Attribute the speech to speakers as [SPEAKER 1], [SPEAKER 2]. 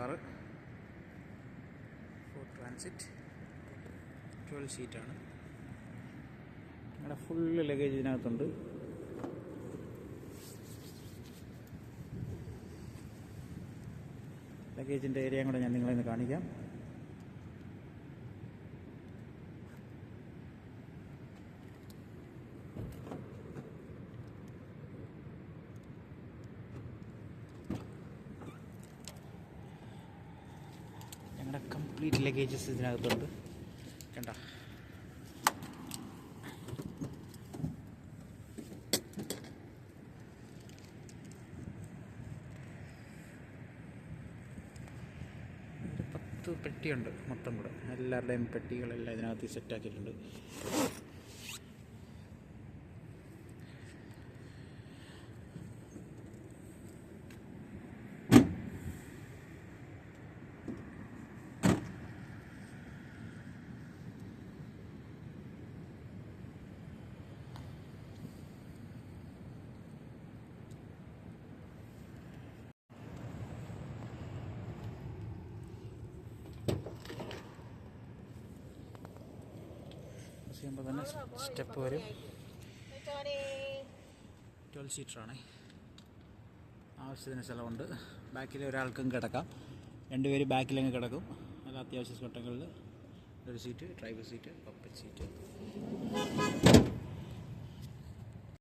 [SPEAKER 1] Car four transit 12 സീറ്റാണ്. നിങ്ങളുടെ full luggage ഇതിനകത്തുണ്ട്. ലഗേജിൻ്റെ ഏരിയയും കൂടെ ഞാൻ നിങ്ങളെ കാണിക്കാം. ഞങ്ങളുടെ കംപ്ലീറ്റ് ലഗേജസ് ഇതിനകത്തുണ്ട്. കണ്ട, ഒരു 10 പെട്ടിയുണ്ട് മൊത്തം കൂടെ. എല്ലാവരുടെയും പെട്ടികളെല്ലാം ഇതിനകത്ത് സെറ്റാക്കിയിട്ടുണ്ട്. ചെയ്യുമ്പോൾ തന്നെ സ്റ്റെപ്പ് വരും. 12 സീറ്ററാണ്. ആവശ്യത്തിന് സ്ഥലമുണ്ട്. ബാക്കിൽ ഒരാൾക്കും കിടക്കാം. 2 പേര് ബാക്കിലങ്ങ് കിടക്കും. നല്ല അത്യാവശ്യ ഘട്ടങ്ങളിൽ ഒരു seat, driver seat, puppet seat.